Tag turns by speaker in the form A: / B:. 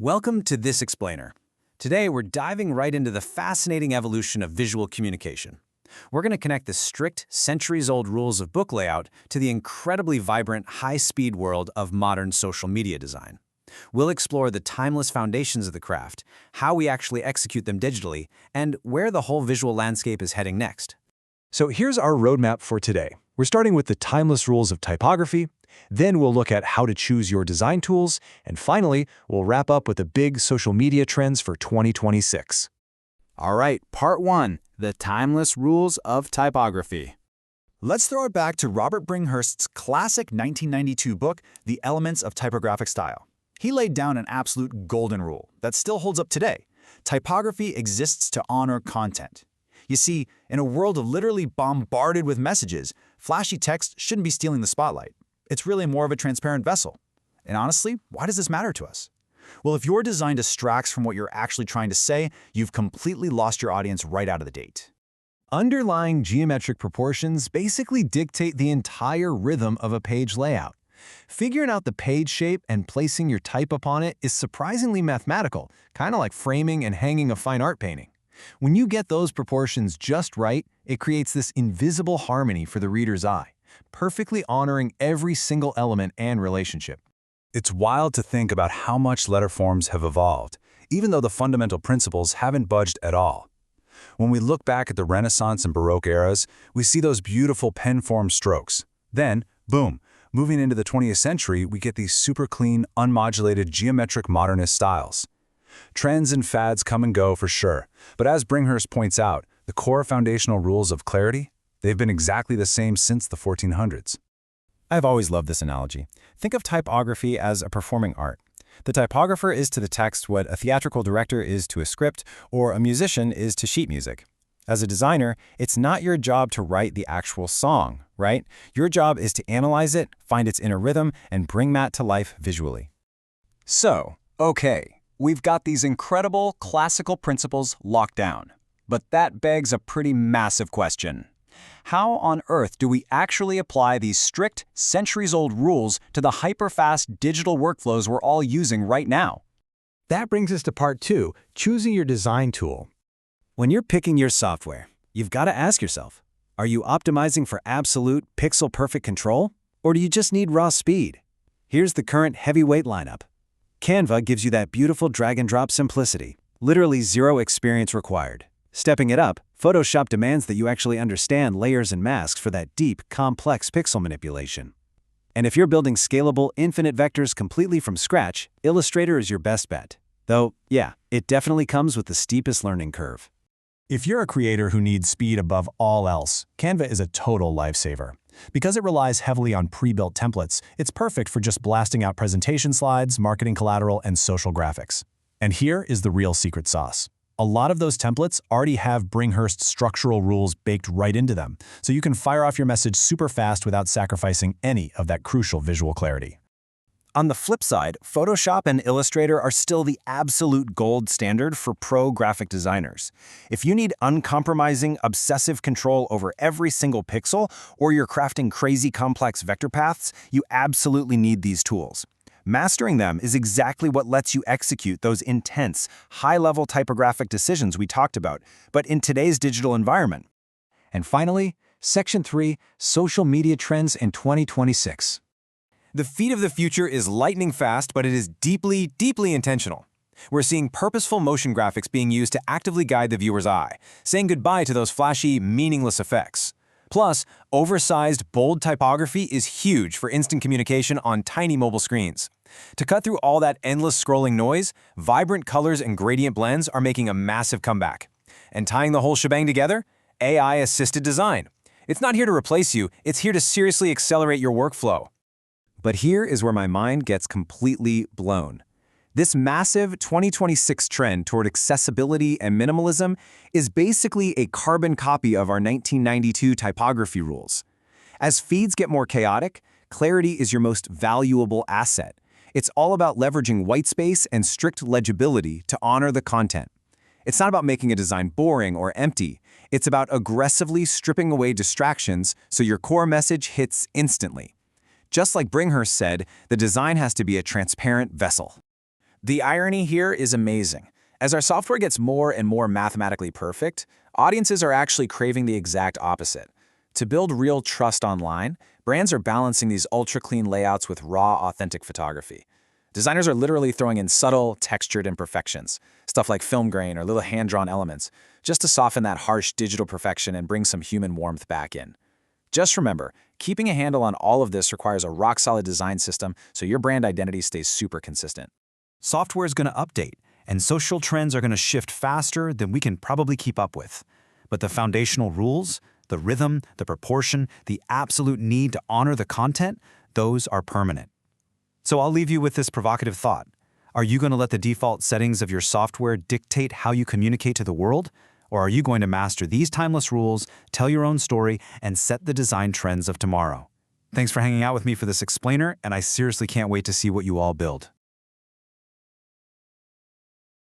A: Welcome to This Explainer. Today, we're diving right into the fascinating evolution of visual communication. We're going to connect the strict, centuries-old rules of book layout to the incredibly vibrant, high-speed world of modern social media design. We'll explore the timeless foundations of the craft, how we actually execute them digitally, and where the whole visual landscape is heading next.
B: So here's our roadmap for today. We're starting with the timeless rules of typography, then we'll look at how to choose your design tools, and finally, we'll wrap up with the big social media trends for 2026.
C: All right, part 1, the timeless rules of typography.
D: Let's throw it back to Robert Bringhurst's classic 1992 book, The Elements of Typographic Style. He laid down an absolute golden rule that still holds up today. Typography exists to honor content. You see, in a world literally bombarded with messages, flashy text shouldn't be stealing the spotlight. It's really more of a transparent vessel. And honestly, why does this matter to us? Well, if your design distracts from what you're actually trying to say, you've completely lost your audience right out of the gate.
B: Underlying geometric proportions basically dictate the entire rhythm of a page layout. Figuring out the page shape and placing your type upon it is surprisingly mathematical, kind of like framing and hanging a fine art painting. When you get those proportions just right, it creates this invisible harmony for the reader's eye, perfectly honoring every single element and relationship.
E: It's wild to think about how much letter forms have evolved, even though the fundamental principles haven't budged at all. When we look back at the Renaissance and Baroque eras, we see those beautiful pen-formed strokes. Then, boom, moving into the 20th century, we get these super clean, unmodulated, geometric modernist styles. Trends and fads come and go for sure, but as Bringhurst points out, the core foundational rules of clarity, they've been exactly the same since the 1400s.
C: I've always loved this analogy. Think of typography as a performing art. The typographer is to the text what a theatrical director is to a script, or a musician is to sheet music. As a designer, it's not your job to write the actual song, right? Your job is to analyze it, find its inner rhythm, and bring that to life visually.
F: So, okay, we've got these incredible classical principles locked down. But that begs a pretty massive question. How on earth do we actually apply these strict, centuries-old rules to the hyper-fast digital workflows we're all using right now?
B: That brings us to part 2, choosing your design tool.
A: When you're picking your software, you've got to ask yourself, are you optimizing for absolute pixel-perfect control, or do you just need raw speed? Here's the current heavyweight lineup. Canva gives you that beautiful drag-and-drop simplicity, literally zero experience required. Stepping it up, Photoshop demands that you actually understand layers and masks for that deep, complex pixel manipulation. And if you're building scalable, infinite vectors completely from scratch, Illustrator is your best bet. Though, yeah, it definitely comes with the steepest learning curve.
B: If you're a creator who needs speed above all else, Canva is a total lifesaver. Because it relies heavily on pre-built templates, it's perfect for just blasting out presentation slides, marketing collateral, and social graphics. And here is the real secret sauce. A lot of those templates already have Bringhurst's structural rules baked right into them, so you can fire off your message super fast without sacrificing any of that crucial visual clarity.
A: On the flip side, Photoshop and Illustrator are still the absolute gold standard for pro graphic designers. If you need uncompromising, obsessive control over every single pixel, or you're crafting crazy complex vector paths, you absolutely need these tools. Mastering them is exactly what lets you execute those intense, high-level typographic decisions we talked about, but in today's digital environment.
B: And finally, Section 3, Social Media Trends in 2026.
G: The feed of the future is lightning fast, but it is deeply, deeply intentional. We're seeing purposeful motion graphics being used to actively guide the viewer's eye, saying goodbye to those flashy, meaningless effects. Plus, oversized, bold typography is huge for instant communication on tiny mobile screens. To cut through all that endless scrolling noise, vibrant colors and gradient blends are making a massive comeback. And tying the whole shebang together, AI-assisted design. It's not here to replace you, it's here to seriously accelerate your workflow. But here is where my mind gets completely blown. This massive 2026 trend toward accessibility and minimalism is basically a carbon copy of our 1992 typography rules. As feeds get more chaotic, clarity is your most valuable asset. It's all about leveraging white space and strict legibility to honor the content. It's not about making a design boring or empty. It's about aggressively stripping away distractions so your core message hits instantly. Just like Bringhurst said, the design has to be a transparent vessel. The irony here is amazing. As our software gets more and more mathematically perfect, audiences are actually craving the exact opposite. To build real trust online, brands are balancing these ultra-clean layouts with raw, authentic photography. Designers are literally throwing in subtle, textured imperfections, stuff like film grain or little hand-drawn elements, just to soften that harsh digital perfection and bring some human warmth back in. Just remember, keeping a handle on all of this requires a rock-solid design system so your brand identity stays super consistent.
H: Software is going to update, and social trends are going to shift faster than we can probably keep up with. But the foundational rules, the rhythm, the proportion, the absolute need to honor the content, those are permanent. So I'll leave you with this provocative thought. Are you going to let the default settings of your software dictate how you communicate to the world? Or are you going to master these timeless rules, tell your own story, and set the design trends of tomorrow? Thanks for hanging out with me for this explainer, and I seriously can't wait to see what you all build.